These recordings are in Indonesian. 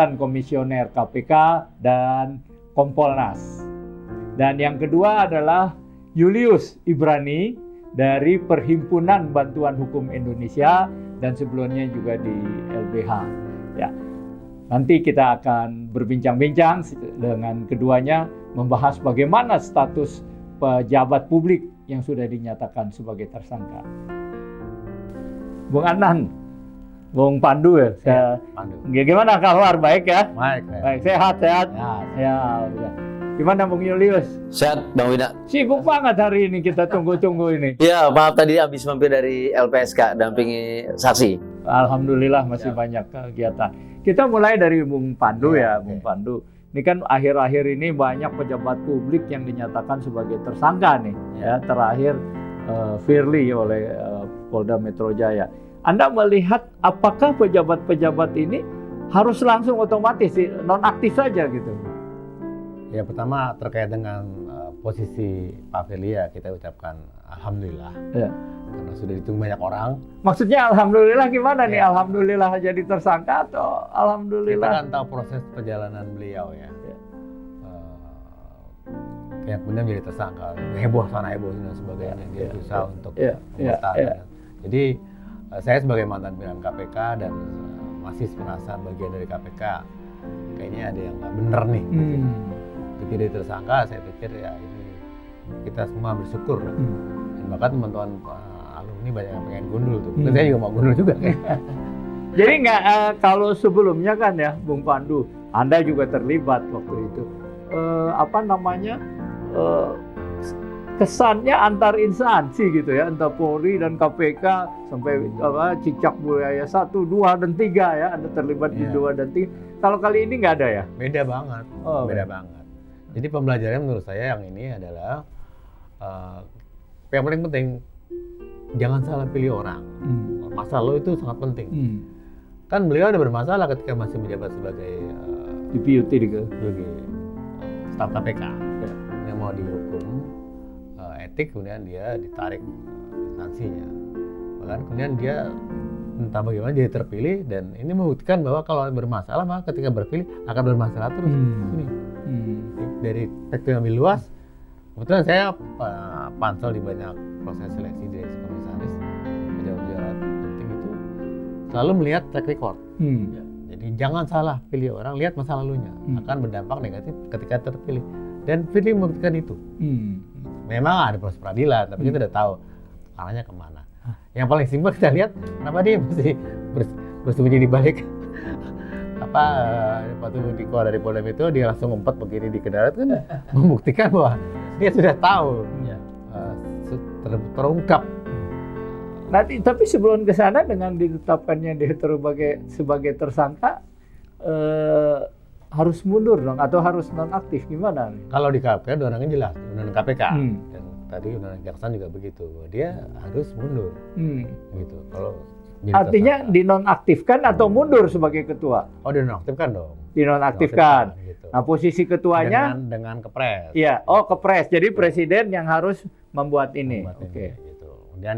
Komisioner KPK dan Kompolnas. Dan yang kedua adalah Julius Ibrani dari Perhimpunan Bantuan Hukum Indonesia dan sebelumnya juga di LBH. Ya. Nanti kita akan berbincang-bincang dengan keduanya membahas bagaimana status pejabat publik yang sudah dinyatakan sebagai tersangka. Bung Adnan, Bung Pandu ya, Pandu. Gimana kabar? Baik ya? Baik. Baik, sehat. Ya. Gimana Bung Julius? Sehat, Bang Wida. Sibuk banget hari ini, kita tunggu-tunggu ini. Iya, maaf tadi habis mampir dari LPSK, dampingi saksi. Alhamdulillah masih banyak kegiatan. Kita mulai dari Bung Pandu ya, Bung Pandu. Ini kan akhir-akhir ini banyak pejabat publik yang dinyatakan sebagai tersangka nih. Ya, terakhir Firly oleh Polda Metro Jaya. Anda melihat apakah pejabat-pejabat ini harus langsung otomatis nonaktif saja gitu? Ya, pertama terkait dengan posisi Pak Firly ya, kita ucapkan alhamdulillah. Ya. Karena sudah ditunggu banyak orang. Maksudnya alhamdulillah gimana nih? Alhamdulillah jadi tersangka atau alhamdulillah? Kita kan tahu proses perjalanan beliau ya. Kayak kemudian menjadi tersangka, heboh sana heboh dan sebagainya. Dia berusaha untuk bertahan. Jadi saya sebagai mantan pimpinan KPK dan masih merasa bagian dari KPK, kayaknya ada yang nggak bener nih. Ketika dia tersangka, saya pikir ya ini kita semua bersyukur. Dan bahkan teman-teman alumni banyak yang pengen gundul tuh. Dan saya juga mau gundul juga. Jadi nggak kalau sebelumnya kan ya, Bung Pandu, Anda juga terlibat waktu itu. Kesannya antar instansi gitu ya, antara Polri dan KPK sampai cicak budaya 1, 2, dan 3 ya, Anda terlibat di 2 dan 3. Kalau kali ini nggak ada ya? Beda banget, beda banget. Jadi pembelajaran menurut saya yang ini adalah yang paling penting, jangan salah pilih orang. Masalah lo itu sangat penting. Kan beliau ada bermasalah ketika masih menjabat sebagai DPUT sebagai staf KPK yang mau dihukum etik, kemudian dia ditarik instansinya. Bahkan kemudian dia entah bagaimana jadi terpilih, dan ini membuktikan bahwa kalau bermasalah maka ketika berpilih akan bermasalah terus. Ini dari perspektif yang lebih luas, kebetulan saya pansel di banyak proses seleksi direksi komisaris, pejabat-pejabat penting itu selalu melihat track record. Jadi jangan salah pilih orang, lihat masa lalunya, akan berdampak negatif ketika terpilih. Dan Firly membuktikan itu. Memang ada proses peradilan, tapi kita udah tahu arahnya kemana. Yang paling simpel kita lihat, kenapa dia mesti bersembunyi di balik waktu dikeluar dari Polda Metro, dia langsung ngumpet begini di kendaraan, kan membuktikan bahwa dia sudah tahu, terungkap. Nanti, tapi sebelum ke sana dengan ditetapkannya dia sebagai tersangka, harus mundur dong atau harus nonaktif, gimana nih? Kalau di KPK undang-undangnya jelas, undang-undang KPK dan tadi undang-undang kejaksaan juga begitu, bahwa dia harus mundur. Gitu. Kalau jadi artinya tersangka. dinonaktifkan atau mundur sebagai ketua? Oh, dinonaktifkan dong. Dinonaktifkan. Gitu. Nah, posisi ketuanya dengan kepres. iya, kepres. Jadi presiden yang harus membuat ini. Membuat Oke. ini, gitu. Kemudian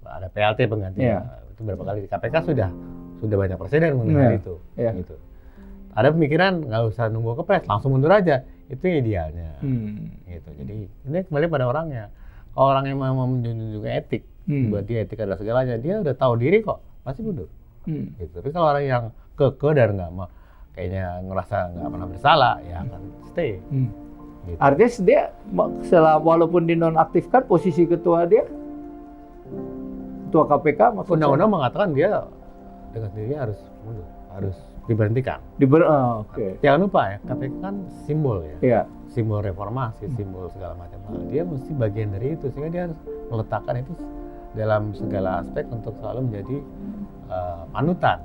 ada PLT penggantinya. Iya. Itu berapa kali di KPK sudah banyak presiden mengenai Iya. itu. Iya. Gitu. Ada pemikiran nggak usah nunggu kepres, langsung mundur aja. Itu idealnya. Gitu. Jadi ini kembali pada orangnya. Kalau orang yang mau menjunjung etik, buat dia etik adalah segalanya, dia udah tahu diri kok, pasti mundur. Gitu. Tapi kalau orang yang kekeh dan nggak mau, kayaknya ngerasa nggak pernah bersalah, ya akan stay. Gitu. Artinya dia walaupun dinonaktifkan posisi ketua KPK maksud Undang-undang mengatakan dia dengan sendirinya harus mundur, harus diberhentikan. Oke. Jangan lupa ya, KPK kan simbol ya, Iya. simbol reformasi, simbol segala macam hal. Dia mesti bagian dari itu, sehingga dia harus meletakkan itu dalam segala aspek untuk selalu menjadi panutan.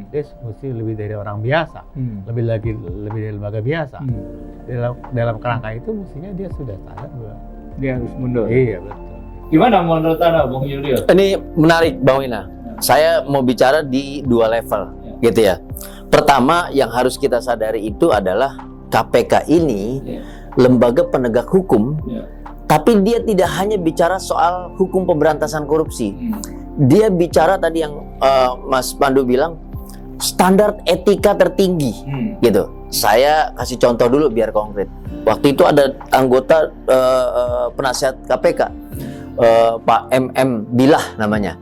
Dia mesti lebih dari orang biasa, lebih dari lembaga biasa. Dalam kerangka itu mestinya dia sudah sadar bahwa Dia harus mundur. iya betul. Gimana menurut Anda, Bung Yulio? Ini menarik, Bang Wina. Saya mau bicara di dua level, gitu ya. Pertama, yang harus kita sadari itu adalah KPK ini lembaga penegak hukum, tapi dia tidak hanya bicara soal hukum pemberantasan korupsi. Dia bicara tadi yang Mas Pandu bilang standar etika tertinggi, gitu. Saya kasih contoh dulu biar konkret. Waktu itu ada anggota penasihat KPK, Pak MM Bilah namanya.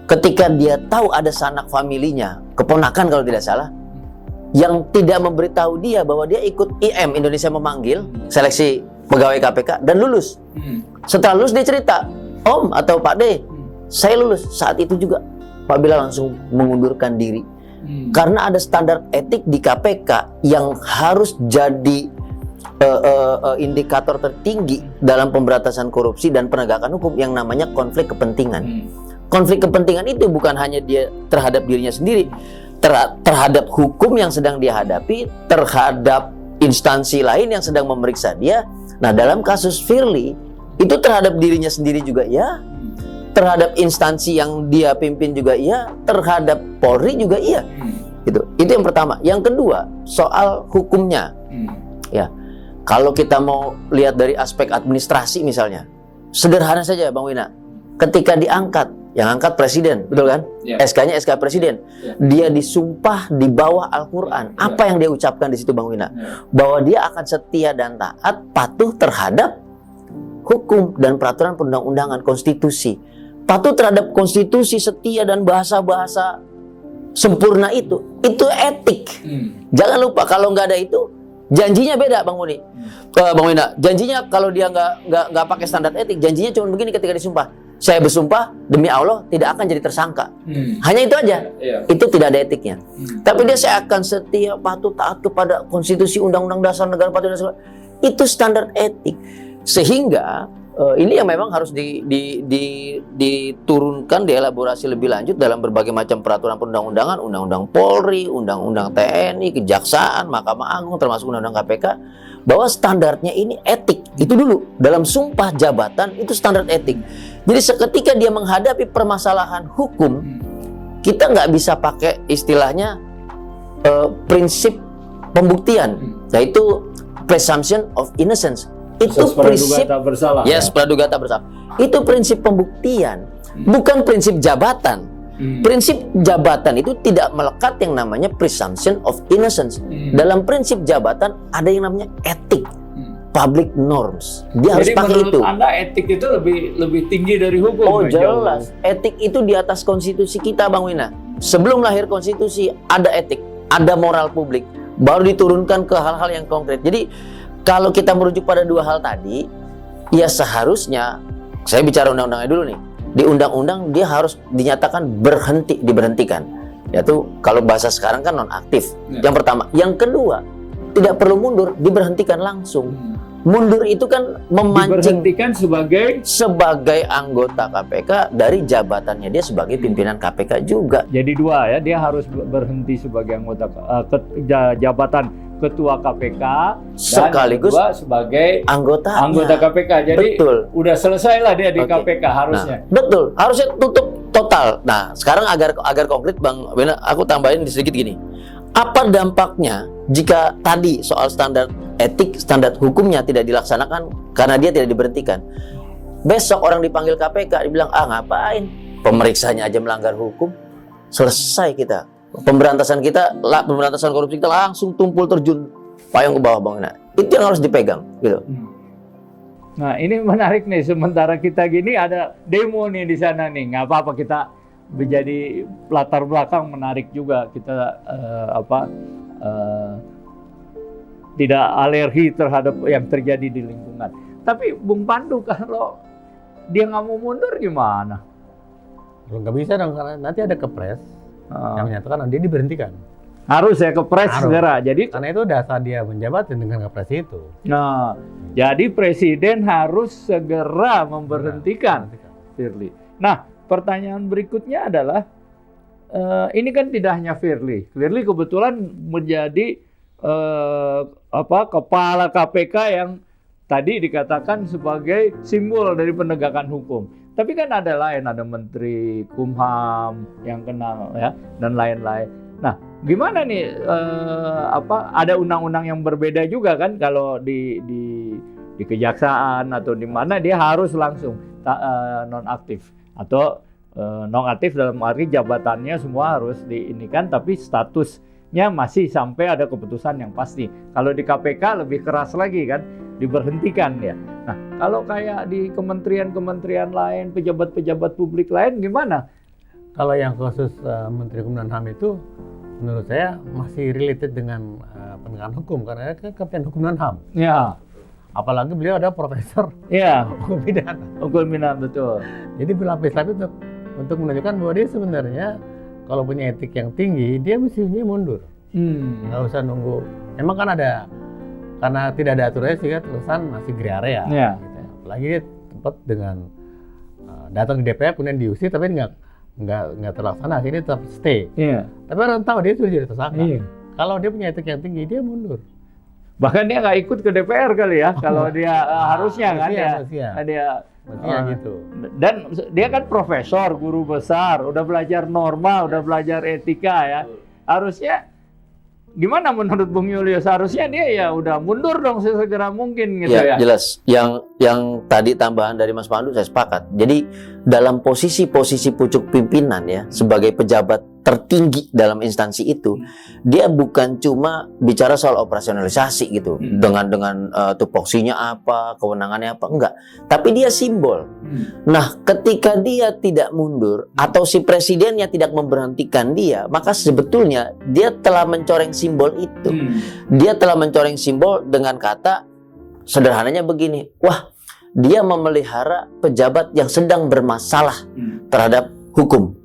Ketika dia tahu ada sanak familinya, keponakan kalau tidak salah, yang tidak memberitahu dia bahwa dia ikut IM, Indonesia Memanggil, seleksi pegawai KPK, dan lulus. Setelah lulus dia cerita, Om atau Pak D, saya lulus. Saat itu juga Pak Bilah langsung mengundurkan diri. Karena ada standar etik di KPK yang harus jadi indikator tertinggi dalam pemberantasan korupsi dan penegakan hukum yang namanya konflik kepentingan. Konflik kepentingan itu bukan hanya dia terhadap dirinya sendiri, terhadap hukum yang sedang dia hadapi, terhadap instansi lain yang sedang memeriksa dia. Nah, dalam kasus Firly itu terhadap dirinya sendiri juga ya, terhadap instansi yang dia pimpin juga iya, terhadap Polri juga iya. Gitu. Itu yang pertama. Yang kedua, soal hukumnya. Ya. Kalau kita mau lihat dari aspek administrasi misalnya, sederhana saja Bang Wina. Ketika diangkat, yang angkat presiden, betul kan? SK-nya SK presiden. Dia disumpah di bawah Al-Qur'an. Apa yang dia ucapkan di situ Bang Wina? Bahwa dia akan setia dan taat, patuh terhadap hukum dan peraturan perundang-undangan, konstitusi. Patuh terhadap konstitusi, setia dan bahasa-bahasa sempurna itu etik. Jangan lupa kalau nggak ada itu, janjinya beda Bang Muni. Bang Wina, janjinya kalau dia nggak pakai standar etik, janjinya cuma begini ketika disumpah. Saya bersumpah demi Allah tidak akan jadi tersangka. Hanya itu aja. Itu tidak ada etiknya. Tapi dia saya akan setia, patuh, taat kepada konstitusi, undang-undang dasar negara patuh dan segala. Itu standar etik. Sehingga ini yang memang harus diturunkan, dielaborasi lebih lanjut dalam berbagai macam peraturan perundang-undangan, undang-undang Polri, undang-undang TNI, Kejaksaan, Mahkamah Agung, termasuk undang-undang KPK, bahwa standarnya ini etik. Itu dulu dalam sumpah jabatan itu standar etik. Jadi seketika dia menghadapi permasalahan hukum, kita nggak bisa pakai istilahnya prinsip pembuktian, yaitu presumption of innocence. Itu prinsip bersalah. Yes, praduga tak bersalah. Itu prinsip pembuktian, bukan prinsip jabatan. Prinsip jabatan itu tidak melekat yang namanya presumption of innocence. Dalam prinsip jabatan ada yang namanya etik, public norms. Dia harus pakai itu. Jadi menurut Anda etik itu lebih tinggi dari hukum? Oh jelas, etik itu di atas konstitusi kita Bang Wina. Sebelum lahir konstitusi ada etik, ada moral publik, baru diturunkan ke hal-hal yang konkret. Jadi kalau kita merujuk pada dua hal tadi, ya seharusnya, saya bicara undang-undangnya dulu nih. Di undang-undang dia harus dinyatakan diberhentikan. Yaitu kalau bahasa sekarang kan nonaktif. Yang pertama. Yang kedua, tidak perlu mundur, diberhentikan langsung. Mundur itu kan memancing. Diberhentikan sebagai anggota KPK dari jabatannya dia sebagai pimpinan KPK juga. Jadi dua ya, dia harus berhenti sebagai anggota jabatan ketua KPK sekaligus dan sebagai anggota KPK. Jadi betul. Udah selesai lah dia di KPK harusnya. Betul, harusnya total. Nah, sekarang agar konkret Bang Bena, aku tambahin sedikit gini. Apa dampaknya jika tadi soal standar etik, standar hukumnya tidak dilaksanakan karena dia tidak diberhentikan? Besok orang dipanggil KPK, dibilang, ngapain? Pemeriksanya aja melanggar hukum, selesai kita. Pemberantasan korupsi kita langsung tumpul terjun payung ke bawah Bang Bena. Itu yang harus dipegang, gitu. Nah, ini menarik nih, sementara kita gini ada demo nih di sana nih, nggak apa-apa kita menjadi latar belakang menarik juga, kita tidak alergi terhadap yang terjadi di lingkungan. Tapi Bung Pandu, kalau dia nggak mau mundur gimana? Nggak bisa dong, karena nanti ada kepres yang menyatakan dia diberhentikan. Harus ya kepres segera. Jadi karena itu dasar dia menjabat dengan kepres itu. Nah, jadi presiden harus segera memberhentikan Firly. Nah, pertanyaan berikutnya adalah ini kan tidak hanya Firly. Firly kebetulan menjadi kepala KPK yang tadi dikatakan sebagai simbol dari penegakan hukum. Tapi kan ada lain, ada Menteri Kumham yang kenal ya dan lain-lain. Nah, gimana nih ada undang-undang yang berbeda juga kan kalau di kejaksaan atau di mana dia harus langsung nonaktif atau nonaktif dalam arti jabatannya semua harus diinikan tapi statusnya masih sampai ada keputusan yang pasti. Kalau di KPK lebih keras lagi kan, diberhentikan ya. Nah, kalau kayak di kementerian-kementerian lain, pejabat-pejabat publik lain gimana? Kalau yang khusus Menteri Hukum dan HAM itu menurut saya masih related dengan penegakan hukum karena kan Kementerian Hukum dan HAM. Ya. Apalagi beliau ada profesor. Ya. Hukum pidana. Hukum pidana betul. Jadi berlapis-lapis untuk menunjukkan bahwa dia sebenarnya kalau punya etik yang tinggi dia mestinya mundur. Nggak usah nunggu. Emang kan ada karena tidak ada aturannya sehingga terkesan masih gray area. Ya. Gitu. Apalagi dia tempat dengan datang di DPR kemudian diusir tapi nggak terlaksana, akhirnya tetap stay. Iya. Tapi orang tahu dia sudah jadi tersangka. Iya. Kalau dia punya etik yang tinggi, dia mundur. Bahkan dia nggak ikut ke DPR kali ya, kalau dia harusnya kan ya. Mestinya gitu. Dan dia kan profesor, guru besar, udah belajar norma, udah belajar etika ya. Harusnya gimana menurut Bung Julius? Harusnya dia ya udah mundur dong sesegera mungkin gitu ya. Jelas. Yang tadi tambahan dari Mas Pandu saya sepakat. Jadi dalam posisi-posisi pucuk pimpinan ya sebagai pejabat tertinggi dalam instansi itu, dia bukan cuma bicara soal operasionalisasi gitu dengan tupoksinya apa, kewenangannya apa, enggak. Tapi dia simbol. Nah, ketika dia tidak mundur atau si presidennya tidak memberhentikan dia, maka sebetulnya dia telah mencoreng simbol itu. Dia telah mencoreng simbol dengan kata sederhananya begini, wah, dia memelihara pejabat yang sedang bermasalah terhadap hukum.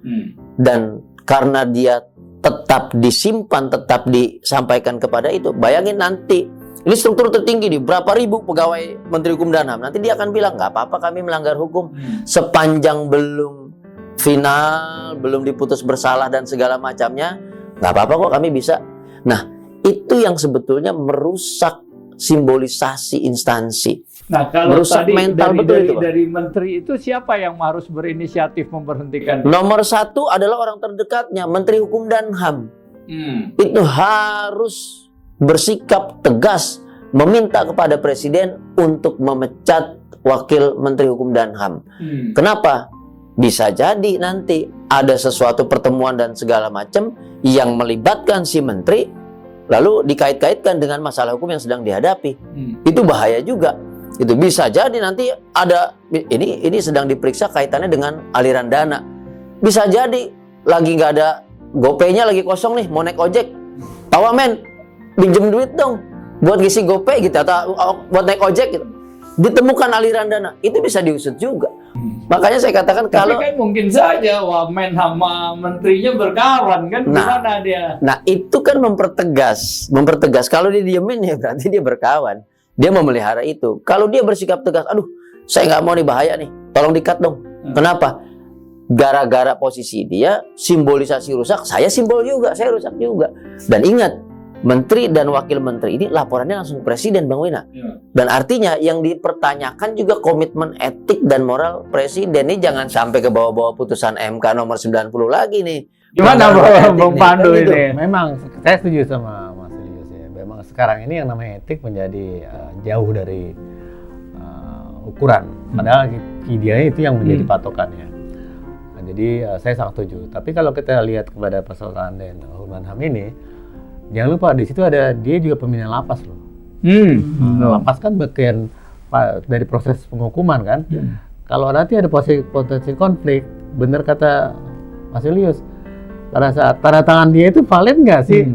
Dan karena dia tetap disimpan, tetap disampaikan kepada itu, bayangin nanti, ini struktur tertinggi nih, berapa ribu pegawai Menteri Hukum dan HAM, nanti dia akan bilang, nggak apa-apa kami melanggar hukum, sepanjang belum final, belum diputus bersalah dan segala macamnya, nggak apa-apa kok kami bisa. Nah, itu yang sebetulnya merusak simbolisasi instansi. Nah, kalau merusak tadi mental dari menteri itu siapa yang harus berinisiatif memberhentikan? Nomor satu adalah orang terdekatnya, Menteri Hukum dan HAM. Itu harus bersikap tegas meminta kepada Presiden untuk memecat Wakil Menteri Hukum dan HAM. Kenapa? Bisa jadi nanti ada sesuatu pertemuan dan segala macam yang melibatkan si menteri, lalu dikait-kaitkan dengan masalah hukum yang sedang dihadapi. Itu bahaya juga. Itu bisa jadi nanti ada ini sedang diperiksa kaitannya dengan aliran dana. Bisa jadi lagi nggak ada GoPay-nya lagi kosong nih, mau naik ojek. Tawa men, pinjem duit dong buat ngisi GoPay gitu atau buat naik ojek gitu. Ditemukan aliran dana, itu bisa diusut juga. Makanya saya katakan kalau kan mungkin saja Wamen sama menterinya berkawan kan, gimana dia? Nah, itu kan mempertegas kalau dia diemin ya berarti dia berkawan. Dia memelihara itu. Kalau dia bersikap tegas, aduh, saya nggak mau nih, bahaya nih, tolong di-cut dong. Kenapa? Gara-gara posisi dia, simbolisasi rusak, saya simbol juga, saya rusak juga. Dan ingat, menteri dan wakil menteri ini laporannya langsung ke presiden, Bang Wina. Dan artinya yang dipertanyakan juga komitmen etik dan moral presiden. Ini jangan sampai ke bawah-bawah putusan MK nomor 90 lagi nih. Gimana Bang Pandu Kan gitu. ini? Memang saya setuju sama Mas Elius ya. Memang sekarang ini yang namanya etik menjadi jauh dari ukuran. Padahal idealnya itu yang menjadi patokannya. Nah, jadi saya sangat setuju. Tapi kalau kita lihat kepada persoalan dan hukuman HAM ini, jangan lupa di situ ada dia juga pembinaan lapas loh. Lapas kan bagian dari proses penghukuman kan. Kalau nanti ada potensi konflik, benar kata Mas Elius, pada saat tanda tangan dia itu valid nggak sih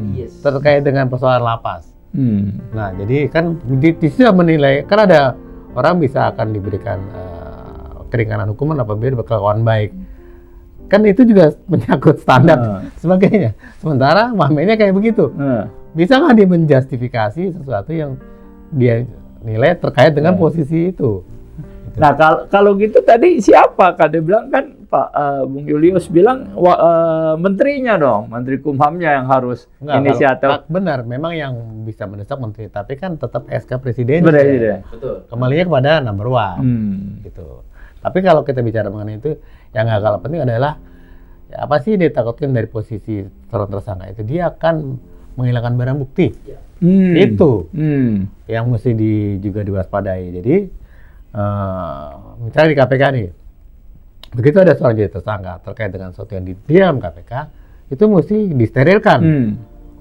terkait dengan persoalan lapas? Nah, jadi kan di situ menilai, kan ada orang bisa akan diberikan keringanan hukuman apabila berkelakuan baik. Kan itu juga menyangkut standar sebagainya. Sementara Muhammadnya kayak begitu. Bisa nggak dia menjustifikasi sesuatu yang dia nilai terkait dengan posisi itu? Nah kalau gitu tadi siapa? Dia bilang kan Pak Bung Julius bilang menterinya dong, Menteri Kumhamnya yang harus inisiatif. Benar, memang yang bisa mendesak menteri, tapi kan tetap SK Presiden. Betul. Kembalinya kepada number one, gitu. Tapi kalau kita bicara mengenai itu, yang nggak kalah penting adalah ya apa sih ditakutkan dari posisi seorang tersangka itu, dia akan menghilangkan barang bukti. Itu yang mesti juga diwaspadai. Jadi misalnya di KPK nih, begitu ada seorang jadi tersangka terkait dengan sesuatu yang di dalam KPK, itu mesti disterilkan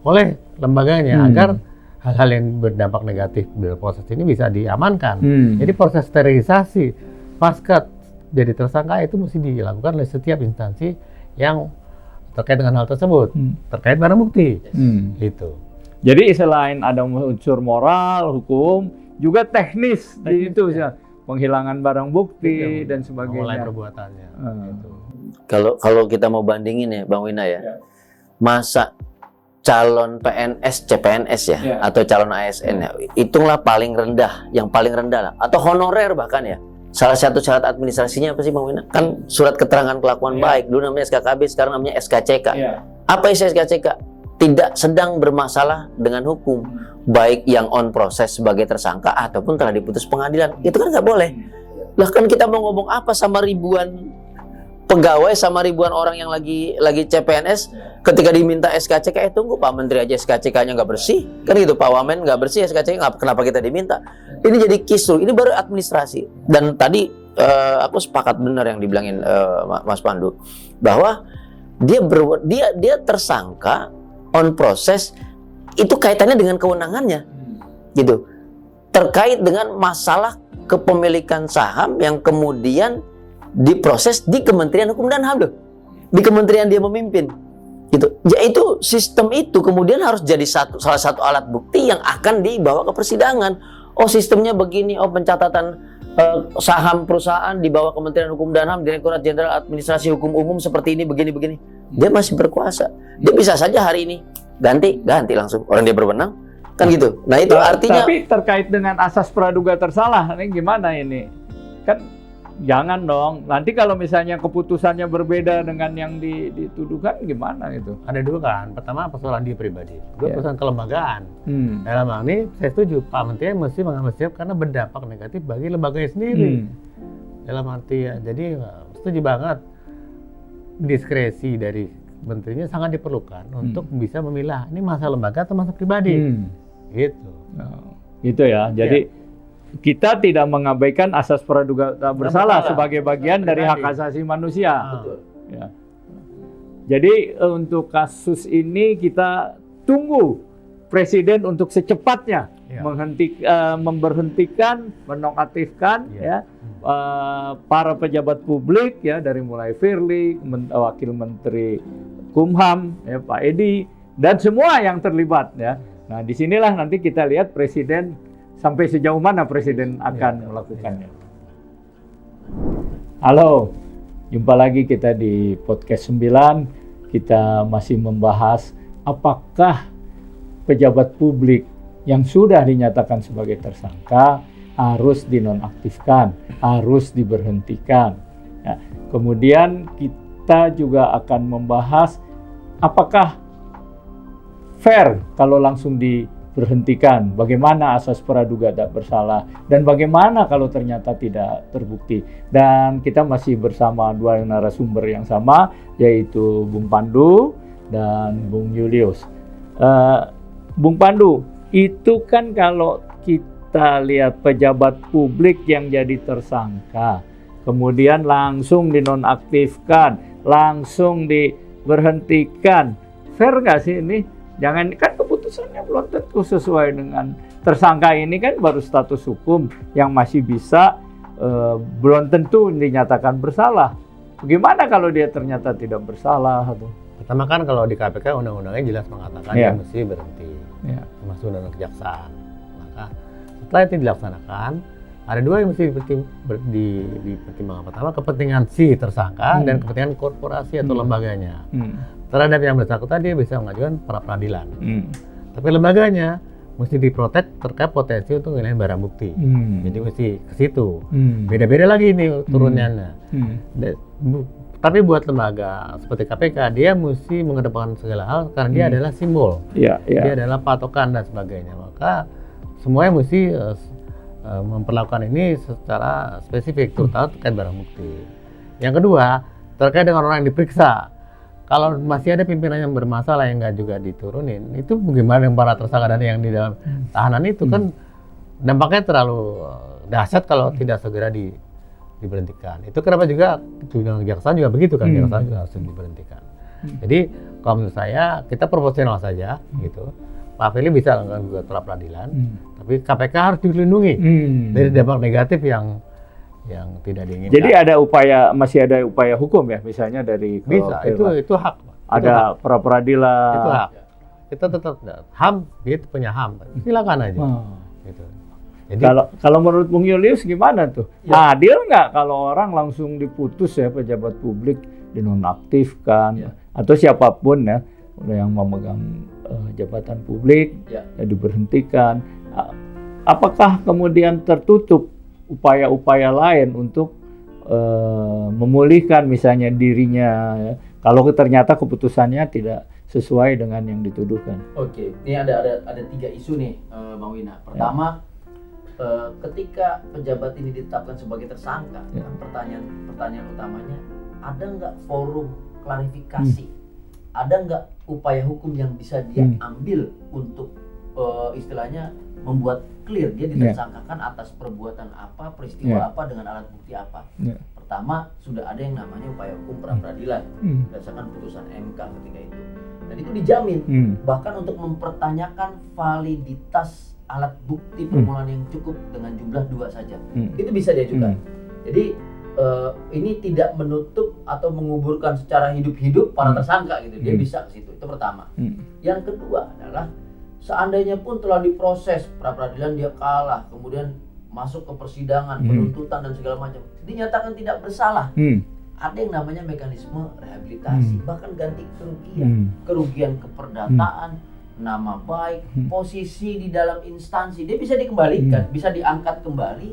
oleh lembaganya agar hal-hal yang berdampak negatif dalam proses ini bisa diamankan. Jadi proses sterilisasi pasca jadi tersangka itu mesti dilakukan oleh setiap instansi yang terkait dengan hal tersebut, terkait barang bukti. Gitu. Jadi selain ada unsur moral, hukum, juga teknis di itu ya. Penghilangan barang bukti dan sebagainya. Mulai perbuatannya. Gitu. Kalau kita mau bandingin ya, Bang Wina ya, masa calon PNS, CPNS ya, atau calon ASN ya, hitunglah paling rendah, yang paling rendah lah, atau honorer bahkan ya. Salah satu syarat administrasinya apa sih Bang Wina? Kan surat keterangan kelakuan baik, dulu namanya SKKB, sekarang namanya SKCK. Apa isi SKCK? Tidak sedang bermasalah dengan hukum, baik yang on proses sebagai tersangka ataupun telah diputus pengadilan. Itu kan nggak boleh. Lah kan kita mau ngomong apa sama ribuan pegawai, sama ribuan orang yang lagi CPNS, ketika diminta SKCK, tunggu Pak Menteri aja SKCK-nya nggak bersih, kan gitu, Pak Wamen nggak bersih SKCK, kenapa kita diminta? Ini jadi kisru, ini baru administrasi. Dan tadi aku sepakat benar yang dibilangin Mas Pandu, bahwa dia tersangka on proses, itu kaitannya dengan kewenangannya, gitu, terkait dengan masalah kepemilikan saham yang kemudian diproses di Kementerian Hukum dan HAM, di kementerian dia memimpin, gitu. Ya itu sistem itu kemudian harus jadi salah satu alat bukti yang akan dibawa ke persidangan. Oh sistemnya begini, oh pencatatan saham perusahaan di bawah Kementerian Hukum dan HAM, Direktorat Jenderal Administrasi Hukum Umum seperti ini, begini. Dia masih berkuasa. Dia bisa saja hari ini ganti langsung orang dia berwenang, kan gitu. Nah itu artinya. Tapi terkait dengan asas praduga bersalah, ini gimana ini? Kan jangan dong. Nanti kalau misalnya keputusannya berbeda dengan yang dituduhkan, gimana gitu? Ada dua kan. Pertama persoalan dia pribadi, kedua persoalan kelembagaan. Dalam hal ini saya setuju Pak Menteri mesti mengambil sikap karena berdampak negatif bagi lembaganya sendiri. Dalam arti ya, jadi setuju banget diskresi dari menterinya sangat diperlukan untuk bisa memilah ini masa lembaga atau masa pribadi. Gitu. Gitu ya. Jadi kita tidak mengabaikan asas praduga bersalah sebagai bagian dari hak asasi manusia. Ya. Jadi untuk kasus ini kita tunggu Presiden untuk secepatnya memberhentikan, menonaktifkan para pejabat publik ya, dari mulai Firly, Wakil Menteri Kumham, ya, Pak Edi, dan semua yang terlibat ya. Nah disinilah nanti kita lihat Presiden sampai sejauh mana Presiden akan melakukannya. Halo, jumpa lagi kita di podcast 9. Kita masih membahas apakah pejabat publik yang sudah dinyatakan sebagai tersangka harus dinonaktifkan, harus diberhentikan. Ya, kemudian kita juga akan membahas apakah fair kalau langsung diberhentikan? Bagaimana asas praduga tak bersalah? Dan bagaimana kalau ternyata tidak terbukti? Dan kita masih bersama dua narasumber yang sama, yaitu Bung Pandu dan Bung Julius. Bung Pandu, itu kan kalau kita lihat pejabat publik yang jadi tersangka, kemudian langsung dinonaktifkan, langsung diberhentikan. Fair nggak sih ini? Jangan, kan keputusannya belum tentu sesuai dengan tersangka ini, kan baru status hukum yang masih bisa belum tentu dinyatakan bersalah. Bagaimana kalau dia ternyata tidak bersalah? Pertama kan kalau di KPK undang-undangnya jelas mengatakan dia mesti berhenti, termasuk undang-undang kejaksaan. Maka setelah itu dilaksanakan, ada dua yang mesti dipertimbangkan. Pertama, kepentingan si tersangka dan kepentingan korporasi atau lembaganya. Terhadap yang bersangkutan dia bisa mengajukan pra peradilan. Tapi lembaganya mesti diprotek terkait potensi untuk nilai barang bukti. Jadi mesti ke situ. Beda-beda lagi ini turunannya. Tapi buat lembaga seperti KPK, dia mesti mengedepankan segala hal karena dia adalah simbol. Dia adalah patokan dan sebagainya. Maka semuanya mesti memperlakukan ini secara spesifik, terutama terkait barang bukti. Yang kedua, terkait dengan orang yang diperiksa. Kalau masih ada pimpinan yang bermasalah yang nggak juga diturunin, itu bagaimana dengan para tersangka dan yang di dalam tahanan itu kan dampaknya terlalu dahsyat kalau tidak segera diberhentikan. Itu kenapa juga kejaksaan juga begitu kan, kejaksaan juga harus diberhentikan. Jadi kalau menurut saya kita proporsional saja gitu. Pak Firly bisa lakukan juga pra peradilan, tapi KPK harus dilindungi dari dampak negatif yang tidak diinginkan. Jadi masih ada upaya hukum ya, misalnya dari bisa itu hak. Ada pra peradilan. Itu hak. Kita tetap HAM, dia punya HAM. Silakan aja. Gitu. Jadi kalau menurut Bung Julius gimana tuh? Adil nggak kalau orang langsung diputus ya, pejabat publik dinonaktifkan atau siapapun ya yang memegang jabatan publik diberhentikan? Apakah kemudian tertutup upaya-upaya lain untuk memulihkan misalnya dirinya ya, kalau ternyata keputusannya tidak sesuai dengan yang dituduhkan? Oke, ini ada 3 isu nih, Bang Wina. Pertama, ketika pejabat ini ditetapkan sebagai tersangka, pertanyaan utamanya, ada nggak forum klarifikasi? Ada nggak upaya hukum yang bisa dia ambil untuk istilahnya membuat clear dia ditersangkakan atas perbuatan apa, peristiwa apa, dengan alat bukti apa? Pertama, sudah ada yang namanya upaya hukum pra peradilan berdasarkan putusan MK ketika itu, dan itu dijamin bahkan untuk mempertanyakan validitas alat bukti permulaan yang cukup dengan jumlah 2 saja, itu bisa diajukan. Jadi ini tidak menutup atau menguburkan secara hidup-hidup para tersangka gitu, dia bisa ke situ. Itu pertama. Yang kedua adalah seandainya pun telah diproses pra peradilan, dia kalah, kemudian masuk ke persidangan, penuntutan dan segala macam, dinyatakan tidak bersalah. Ada yang namanya mekanisme rehabilitasi, bahkan ganti kerugian keperdataan, nama baik, posisi di dalam instansi, dia bisa dikembalikan, bisa diangkat kembali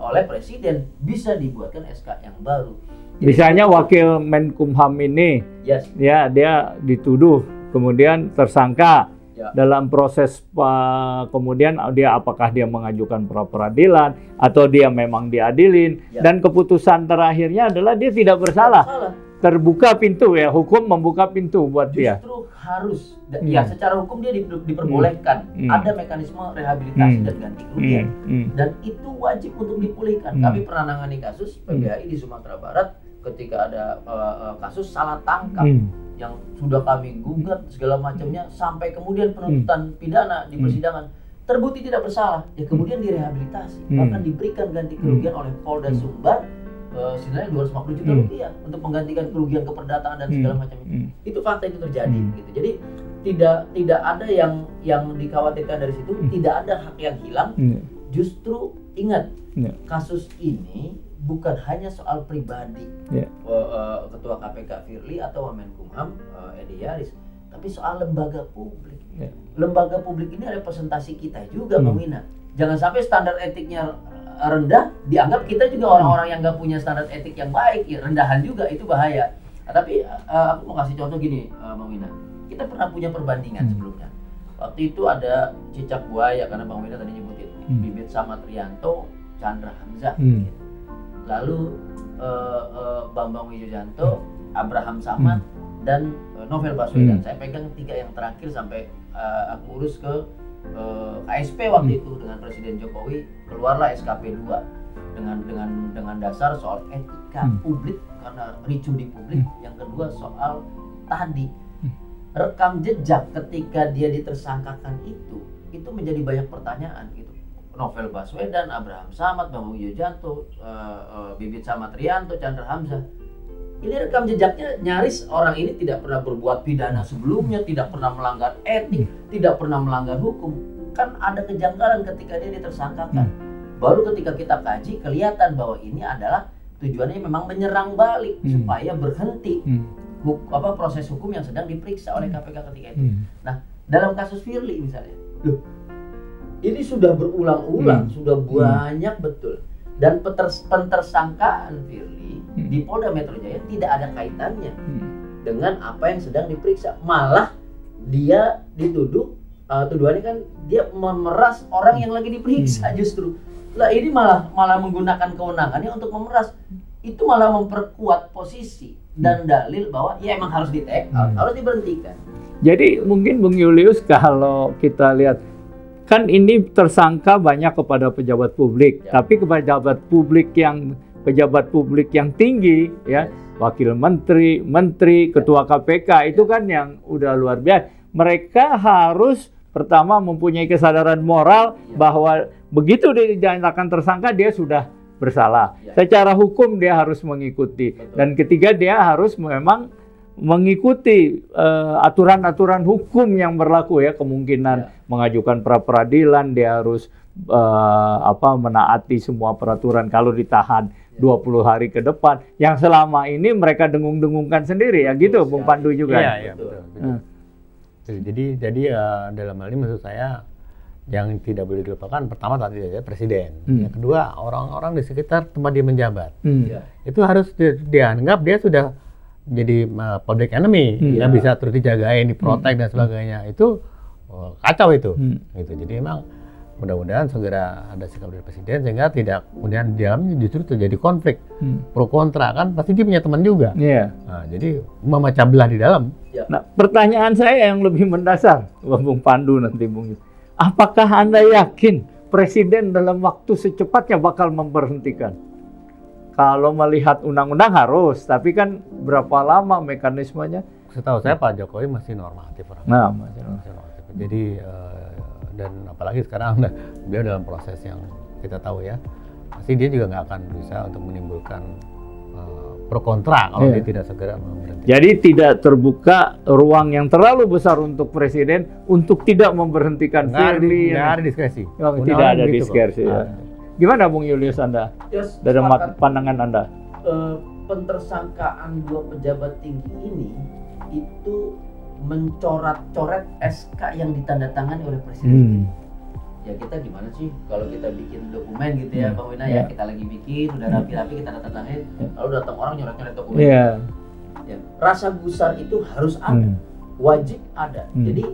oleh presiden, bisa dibuatkan SK yang baru. Jadi, misalnya wakil Menkumham ini, ya dia dituduh, kemudian tersangka. Dalam proses kemudian apakah dia mengajukan pra peradilan atau dia memang diadilin, dan keputusan terakhirnya adalah dia tidak bersalah. Terbuka pintu ya, hukum membuka pintu buat dia. Justru harus, secara hukum dia diperbolehkan. Ada mekanisme rehabilitasi dan ganti kerugian, dan itu wajib untuk dipulihkan. Kami pernah nangani kasus PBHI di Sumatera Barat ketika ada kasus salah tangkap yang sudah kami gugat segala macamnya, sampai kemudian penuntutan pidana di persidangan, terbukti tidak bersalah, ya kemudian direhabilitasi, bahkan diberikan ganti kerugian oleh Polda Sumbar senilai 250 juta rupiah untuk menggantikan kerugian keperdataan dan segala macam itu. Itu fakta, itu terjadi gitu. Jadi tidak ada yang dikhawatirkan dari situ, tidak ada hak yang hilang. Justru ingat, kasus ini bukan hanya soal pribadi Ketua KPK Firly atau Wamenkumham Edi Yaris, tapi soal lembaga publik. Lembaga publik ini representasi kita juga, Bang Wina. Jangan sampai standar etiknya rendah, dianggap kita juga orang-orang yang nggak punya standar etik yang baik, ya rendahan juga, itu bahaya. Tapi aku mau kasih contoh gini, Bang Wina. kita pernah punya perbandingan sebelumnya. Waktu itu ada cicak buaya, karena Bang Wina tadi nyebutin, Bibit Samatrianto, Chandra Hamzah. Lalu Bambang Wijoyanto, Abraham Samad, dan Novel Baswedan. Saya pegang 3 yang terakhir sampai aku urus ke KSP waktu itu dengan Presiden Jokowi, keluarlah SKP 2 dengan dasar soal etika publik karena ricuh di publik. Yang kedua soal tadi rekam jejak ketika dia ditersangkakan itu menjadi banyak pertanyaan gitu. Novel Baswedan, Abraham Samad, Bambang Wijoyanto, Bibit Samatrianto, Chandra Hamzah. Ini rekam jejaknya nyaris orang ini tidak pernah berbuat pidana sebelumnya, tidak pernah melanggar etik, tidak pernah melanggar hukum. Kan ada kejanggalan ketika dia ditersangkakan. Baru ketika kita kaji kelihatan bahwa ini adalah tujuannya memang menyerang balik supaya berhenti proses hukum yang sedang diperiksa oleh KPK ketika itu. Nah, dalam kasus Firly misalnya, loh, ini sudah berulang-ulang, sudah banyak betul. Dan pentersangkaan Firly di Polda Metro Jaya tidak ada kaitannya dengan apa yang sedang diperiksa. Malah dia dituduh, tuduhannya kan dia memeras orang yang lagi diperiksa justru. Lah ini malah menggunakan kewenangannya untuk memeras. Itu malah memperkuat posisi dan dalil bahwa ya emang harus di-take out, harus diberhentikan. Jadi mungkin Bung Julius, kalau kita lihat kan ini tersangka banyak kepada pejabat publik, tapi kepada pejabat publik yang tinggi ya, wakil menteri, ketua KPK itu kan yang udah luar biasa. Mereka harus pertama mempunyai kesadaran moral bahwa begitu dia dinyatakan tersangka dia sudah bersalah. Secara hukum dia harus mengikuti. Dan ketiga dia harus memang mengikuti aturan-aturan hukum yang berlaku ya, kemungkinan mengajukan pra peradilan, dia harus menaati semua peraturan kalau ditahan 20 hari ke depan yang selama ini mereka dengung-dengungkan sendiri ya gitu Bung Pandu juga. Iya, betul. Jadi dalam hal ini maksud saya yang tidak boleh dilupakan pertama tadi ya Presiden, yang kedua orang-orang di sekitar tempat dia menjabat. Itu harus dianggap dia sudah jadi public enemy, yang bisa terus dijagain, diprotek dan sebagainya. Itu kacau itu. Gitu. Jadi memang mudah-mudahan segera ada sikap dari Presiden sehingga tidak kemudian di dalamnya justru terjadi konflik pro kontra, kan pasti dia punya teman juga. Nah, jadi memecah belah di dalam. Nah, pertanyaan saya yang lebih mendasar, Bung Pandu nanti Bung, apakah Anda yakin Presiden dalam waktu secepatnya bakal memberhentikan? Kalau melihat undang-undang harus, tapi kan berapa lama mekanismenya? Setahu saya Pak Jokowi masih normatif orang. Nah, masih normatif. Jadi dan apalagi sekarang beliau dalam proses yang kita tahu ya, pasti dia juga nggak akan bisa untuk menimbulkan pro kontra kalau dia tidak segera memberhentikan. Jadi tidak terbuka ruang yang terlalu besar untuk Presiden untuk tidak memberhentikan Firly. Nggak ada diskresi. Tidak ada diskresi. Ya. Gimana Bung Julius Anda? Dari pandangan Anda? Pentersangkaan 2 pejabat tinggi ini itu mencoret-coret SK yang ditandatangani oleh Presiden. Ya kita gimana sih kalau kita bikin dokumen gitu ya Bang Wina ya, kita lagi bikin udah rapi-rapi kita tanda-tandain, lalu datang orang nyoret-nyoret dokumen. Ya, rasa gusar itu harus ada, wajib ada. Jadi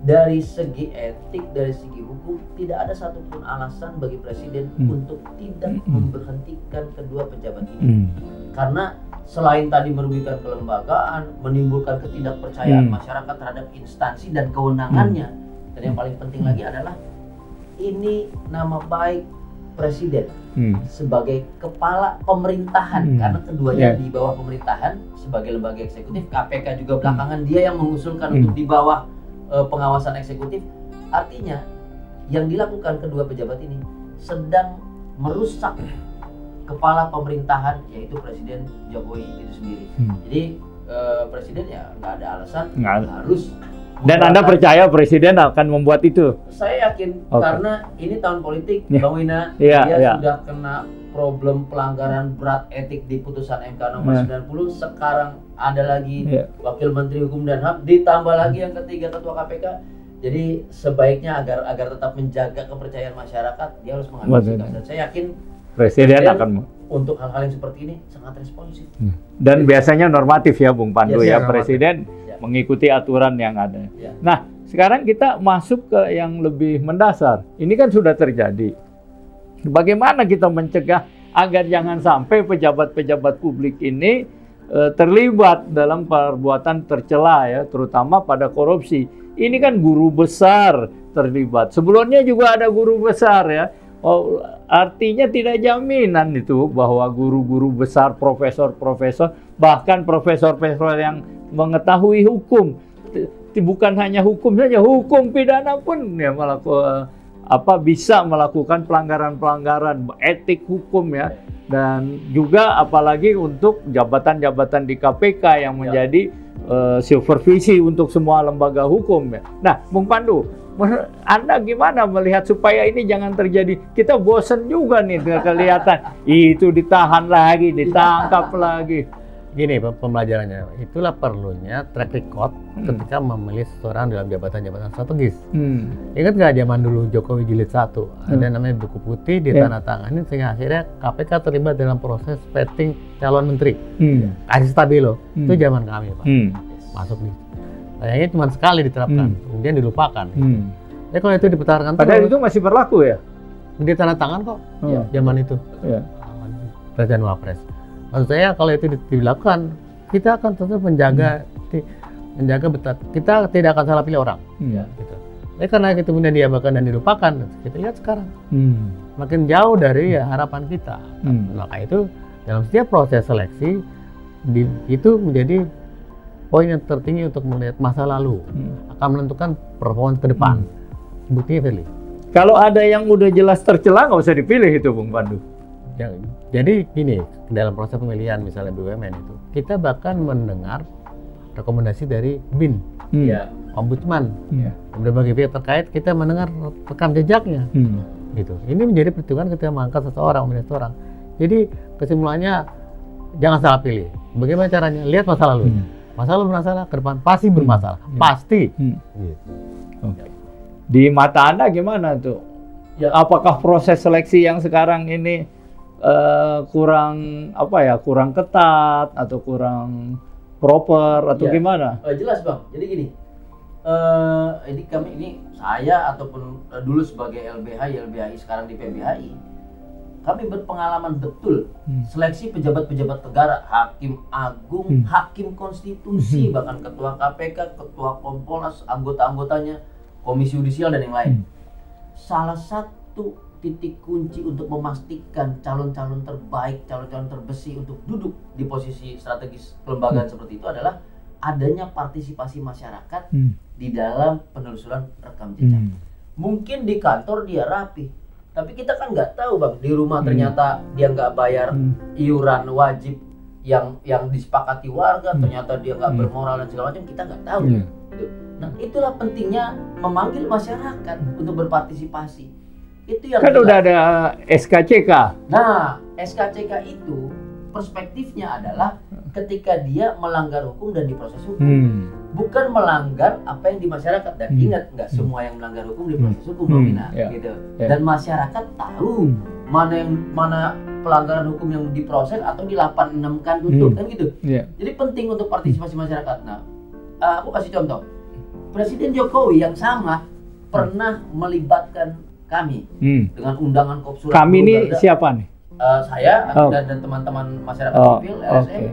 dari segi etik, dari segi hukum tidak ada satupun alasan bagi Presiden untuk tidak memberhentikan kedua pejabat ini. Karena selain tadi merugikan kelembagaan, menimbulkan ketidakpercayaan masyarakat terhadap instansi dan kewenangannya, dan yang paling penting lagi adalah ini nama baik Presiden sebagai kepala pemerintahan, karena keduanya di bawah pemerintahan sebagai lembaga eksekutif. KPK juga belakangan dia yang mengusulkan untuk di bawah pengawasan eksekutif. Artinya yang dilakukan kedua pejabat ini sedang merusak kepala pemerintahan, yaitu Presiden Jokowi itu sendiri. Jadi Presiden ya nggak ada alasan harus. Dan Anda percaya Presiden akan membuat itu? Saya yakin, karena ini tahun politik, Bang Wina. Dia sudah kena problem pelanggaran berat etik di putusan MK nomor 90. Sekarang ada lagi Wakil Menteri Hukum dan HAM, ditambah lagi yang ketiga Ketua KPK. Jadi sebaiknya agar tetap menjaga kepercayaan masyarakat, dia harus mengambil sikap. Dan saya yakin Presiden akan untuk hal-hal yang seperti ini sangat responsif. Dan biasanya normatif ya Bung Pandu ya Presiden. mengikuti aturan yang ada. Ya. Nah, sekarang kita masuk ke yang lebih mendasar. Ini kan sudah terjadi. Bagaimana kita mencegah agar jangan sampai pejabat-pejabat publik ini terlibat dalam perbuatan tercela ya, terutama pada korupsi. Ini kan guru besar terlibat. Sebelumnya juga ada guru besar ya. Oh, artinya tidak jaminan itu bahwa guru-guru besar, profesor-profesor, bahkan profesor-profesor yang mengetahui hukum, bukan hanya hukum saja, hukum pidana pun ya bisa melakukan pelanggaran-pelanggaran etik hukum ya, dan juga apalagi untuk jabatan-jabatan di KPK yang menjadi supervisi untuk semua lembaga hukum ya. Nah, Bung Pandu, Anda gimana melihat supaya ini jangan terjadi? Kita bosan juga nih kelihatan itu ditahan lagi, ditangkap lagi. Gini pembelajarannya, itulah perlunya track record ketika memilih seseorang dalam jabatan-jabatan strategis. Ingat nggak zaman dulu Jokowi jilid 1, ada namanya buku putih ditandatangani sehingga akhirnya KPK terlibat dalam proses vetting calon menteri. Aris Stabilo, itu zaman kami Pak, masuk nih. Sayangnya cuma sekali diterapkan, kemudian dilupakan. Ya kalau itu diputarkan padahal itu masih berlaku ya? Dia tanda tangan kok zaman itu. Presiden Wapres. Maksud saya kalau itu dilakukan, kita akan tetap menjaga betul. Kita tidak akan salah pilih orang. Gitu. Karena itu kemudian diabaikan dan dilupakan, kita lihat sekarang makin jauh dari harapan kita. Maka itu dalam setiap proses seleksi itu menjadi poin yang tertinggi untuk melihat masa lalu, akan menentukan performa ke depan. Buktinya Firly. Kalau ada yang udah jelas tercela, nggak usah dipilih itu, Bung Pandu. Ya, jadi gini, dalam proses pemilihan misalnya BUMN itu, kita bahkan mendengar rekomendasi dari BIN, Ombudsman, berbagai pihak terkait, kita mendengar rekam jejaknya. Gitu. Ini menjadi perhitungan ketika mengangkat seseorang, memilih seseorang. Jadi kesimpulannya jangan salah pilih. Bagaimana caranya? Lihat masa lalunya. Masa lalu bermasalah, ke depan pasti bermasalah, pasti. Gitu. Di mata Anda gimana tuh? Ya, apakah proses seleksi yang sekarang ini kurang ketat atau kurang proper atau gimana? Jelas Bang. Jadi gini, ini saya ataupun dulu sebagai LBHI sekarang di PBHI, kami berpengalaman betul seleksi pejabat-pejabat negara, hakim agung, hakim konstitusi, bahkan ketua KPK, ketua Kompolnas, anggota-anggotanya, komisi yudisial dan yang lain. Salah satu titik kunci untuk memastikan calon-calon terbaik, calon-calon terbersih untuk duduk di posisi strategis kelembagaan seperti itu adalah adanya partisipasi masyarakat di dalam penelusuran rekam jejak. Mungkin di kantor dia rapi, tapi kita kan nggak tahu Bang, di rumah ternyata dia nggak bayar iuran wajib yang disepakati warga, ternyata dia nggak bermoral dan segala macam, kita nggak tahu. Nah, itulah pentingnya memanggil masyarakat untuk berpartisipasi. Itu yang kan udah ada SKCK. Nah, SKCK itu perspektifnya adalah ketika dia melanggar hukum dan diproses hukum, bukan melanggar apa yang di masyarakat. Dan ingat, nggak semua yang melanggar hukum diproses hukum, Bang Wina, gitu. Dan masyarakat tahu mana pelanggaran hukum yang diproses atau di 86-kan tutup, kan gitu. Jadi penting untuk partisipasi masyarakat. Nah, aku kasih contoh. Presiden Jokowi yang sama pernah melibatkan kami dengan undangan Kopsurat. Kami ini siapa nih? Saya dan teman-teman masyarakat sipil LSM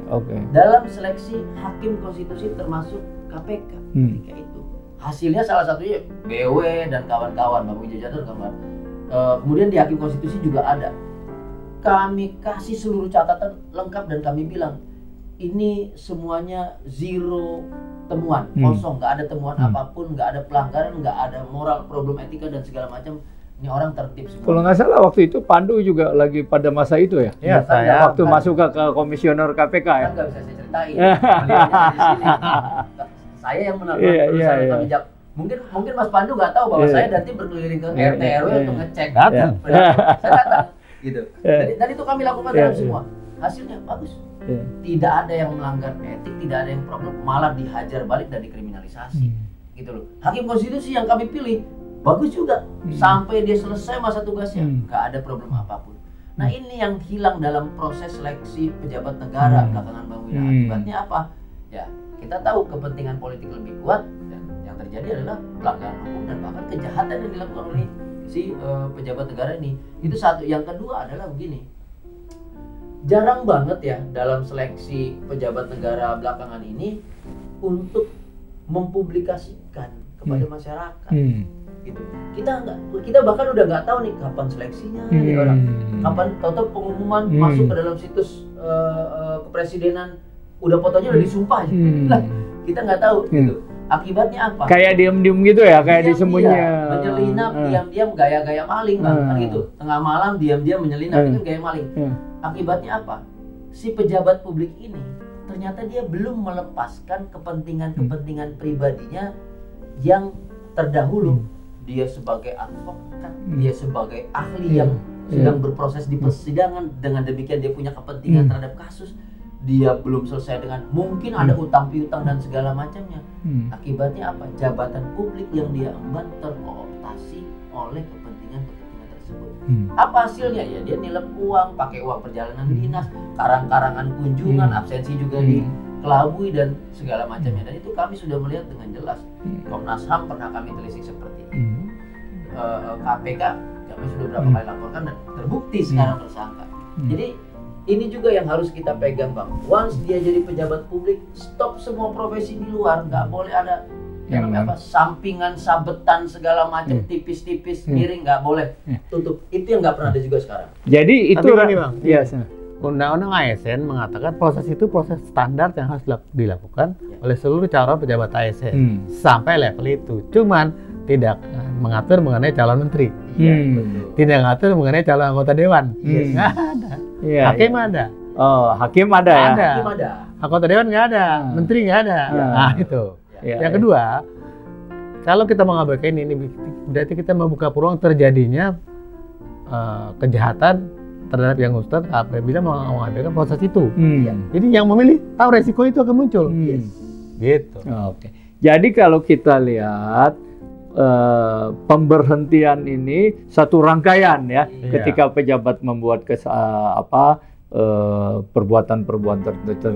dalam seleksi hakim konstitusi termasuk KPK ketika itu. Hasilnya salah satunya BW dan kawan-kawan, Bang Wijaya dan kawan. Kemudian di hakim konstitusi juga ada. Kami kasih seluruh catatan lengkap dan kami bilang ini semuanya zero temuan, kosong, nggak ada temuan apapun, nggak ada pelanggaran, nggak ada moral, problem etika dan segala macam. Ini orang tertib semua. Kalau nggak salah waktu itu Pandu juga lagi pada masa itu ya? Iya, saya waktu masuk ke komisioner KPK ya? Kan nggak bisa saya ceritain. Beliaunya di sini. Saya yang menaruh perusahaan rekam jejak. Mungkin Mas Pandu nggak tahu bahwa saya nanti berkeliling ke RT RW untuk ngecek. Datang. Saya datang, gitu. Dan itu kami lakukan dalam semua. Hasilnya bagus. Tidak ada yang melanggar etik, tidak ada yang problem, malah dihajar balik dan dikriminalisasi. Gitu loh. Hakim konstitusi yang kami pilih bagus juga, sampai dia selesai masa tugasnya, nggak ada problem apapun. Nah, ini yang hilang dalam proses seleksi pejabat negara belakangan Bang Wina. Akibatnya apa? Ya, kita tahu kepentingan politik lebih kuat dan yang terjadi adalah pelanggaran hukum dan bahkan kejahatan yang dilakukan oleh si pejabat negara ini. Itu satu. Yang kedua adalah begini, jarang banget ya dalam seleksi pejabat negara belakangan ini untuk mempublikasikan kepada masyarakat. Gitu. Kita bahkan udah nggak tahu nih kapan seleksinya nih orang, kapan tahu pengumuman masuk ke dalam situs kepresidenan, udah fotonya udah disumpah aja. Lah, kita nggak tahu gitu. Akibatnya apa? Kayak diem-diem gitu ya, kayak disembunyikan. Menyelinap, diam-diam, gaya-gaya maling kan gitu. Tengah malam diam-diam menyelinap, itu kan gaya maling. Akibatnya apa? Si pejabat publik ini ternyata dia belum melepaskan kepentingan pribadinya yang terdahulu. Dia sebagai advokat, dia sebagai ahli yang sedang berproses di persidangan, dengan demikian dia punya kepentingan terhadap kasus. Dia belum selesai dengan mungkin ada utang piutang dan segala macamnya. Akibatnya apa? Jabatan publik yang dia emban terkooptasi oleh kepentingan tersebut. Apa hasilnya? Ya dia nilep uang, pakai uang perjalanan dinas, karang-karangan kunjungan, absensi juga dikelabui dan segala macamnya. Dan itu kami sudah melihat dengan jelas. Komnas HAM pernah kami telisik seperti itu. KPK kami sudah berapa kali laporkan dan terbukti sekarang tersangka. Jadi ini juga yang harus kita pegang, Bang. Once dia jadi pejabat publik, stop semua profesi di luar, nggak boleh ada yang sampingan, sabetan segala macam, tipis-tipis, miring, nggak boleh. Tutup. Itu yang nggak pernah ada juga sekarang. Jadi itu ini, Bang. Iya. Undang-undang ASN mengatakan proses itu proses standar yang harus dilakukan oleh seluruh calon pejabat ASN sampai level itu. Cuman tidak mengatur mengenai calon menteri, tidak mengatur mengenai calon anggota dewan. Nggak ada. Hakim ada. Oh, hakim ada ya. Hakim ada. Anggota dewan nggak ada, menteri nggak ada. Nah itu. Yang kedua, kalau kita mengabaikan ini, berarti kita membuka peluang terjadinya kejahatan terhadap yang Ustaz apabila mengabaikan proses itu. Jadi yang memilih tahu resiko itu akan muncul. Gitu. Oke. Jadi kalau kita lihat pemberhentian ini satu rangkaian ya, ketika pejabat membuat perbuatan-perbuatan tertentu,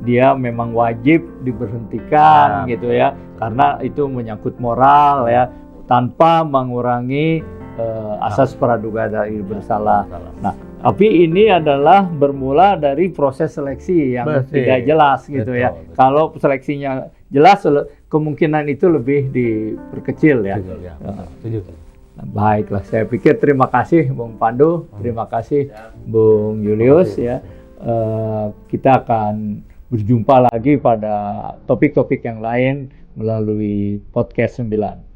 dia memang wajib diberhentikan gitu ya, karena itu menyangkut moral ya, tanpa mengurangi asas praduga dari bersalah. Nah, tapi ini adalah bermula dari proses seleksi yang tidak jelas gitu ya. Kalau seleksinya jelas, kemungkinan itu lebih diperkecil ya. Baiklah, saya pikir terima kasih Bung Pandu, terima kasih Bung Julius ya. Kita akan berjumpa lagi pada topik-topik yang lain melalui podcast 9.